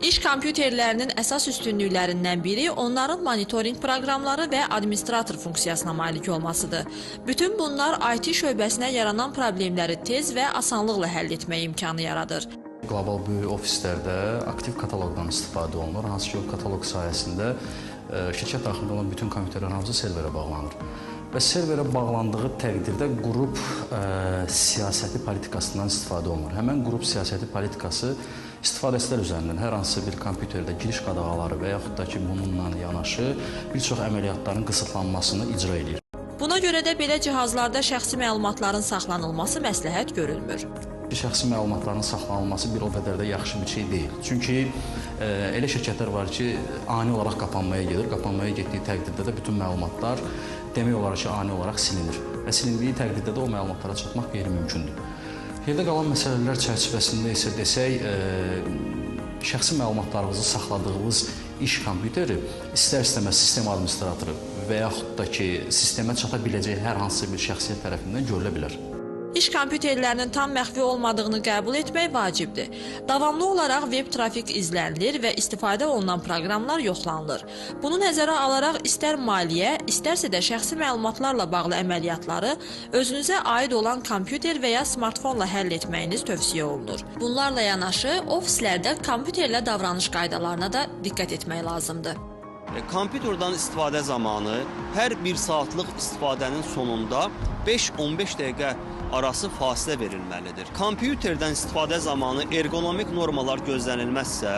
İş kompüterlərinin əsas üstünlüklərindən biri onların monitorinq proqramları və administrator funksiyasına malik olmasıdır. Bütün bunlar IT şöbəsinə yaranan problemləri tez və asanlıqla həll etmək imkanı yaradır. Qlobal böyük ofislərdə aktiv kataloqdan istifadə olunur. Hansı ki, o kataloq sayəsində şirkət daxilində olan bütün kompüterlər hamısı serverə bağlanır. Və serverə bağlandığı təqdirdə qrup siyasəti politikasından istifadə olunur. Həmən qrup siyasəti politikası istifadəçilər üzərindən hər hansı bir kompüterdə giriş qadağaları və yaxud da ki, bununla yanaşı bir çox əməliyyatların qısıtlanmasını icra edir. Buna görə də belə cihazlarda şəxsi məlumatların saxlanılması məsləhət görülmür. Şəxsi məlumatların saxlanılması bir o qədər də yaxşı bir şey deyil. Çünki elə şirkətlər var ki, ani olaraq qapanmaya gedir. Qapanmaya getdiyi təqdirdə də bütün məlumatlar demək olar ki, ani olaraq silinir. Və silindiyi təqdirdə də o məlumatlara çatmaq qeyri-mümkündür. Yerdə qalan məsələlər çərçivəsində isə desək, şəxsi məlumatlarınızı saxladığınız iş kompüteri istər-istəməz sistem administratoru və yaxud da ki, sistemə çata biləcək hər hansı bir şəxsiyyət tərəfindən görülə bilər. İş kompüterlərinin tam məxfi olmadığını qəbul etmək vacibdir. Davamlı olaraq web trafik izlənilir və istifadə olunan proqramlar yoxlanılır. Bunu nəzərə alaraq istər maliyyə, istərsə də şəxsi məlumatlarla bağlı əməliyyatları özünüzə aid olan kompüter və ya smartfonla həll etməyiniz tövsiyə olunur. Bunlarla yanaşı, ofislərdə kompüterlə davranış qaydalarına da diqqət etmək lazımdır. Kompüterdən istifadə zamanı hər bir saatlıq istifadənin sonunda 5-15 dəqiqə arası fasilə verilməlidir. Kompüterdən istifadə zamanı ergonomik normalar gözlənilməzsə,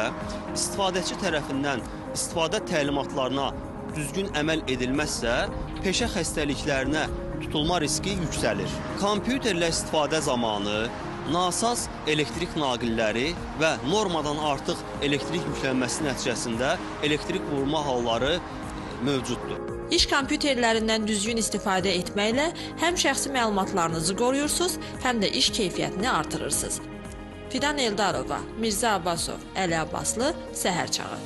istifadəçi tərəfindən istifadə təlimatlarına düzgün əməl edilməzsə, peşə xəstəliklərinə tutulma riski yüksəlir. Kompüterlə istifadə zamanı nasaz elektrik naqilləri və normadan artıq elektrik yüklənməsi nəticəsində elektrik vurma halları mövcuddur. İş kompüterlərindən düzgün istifadə etməklə həm şəxsi məlumatlarınızı qoruyursunuz, həm də iş keyfiyyətini artırırsınız. Fidan Eldarova, Mirzə Abbasov, Əli Abbaslı, Səhər Çağı.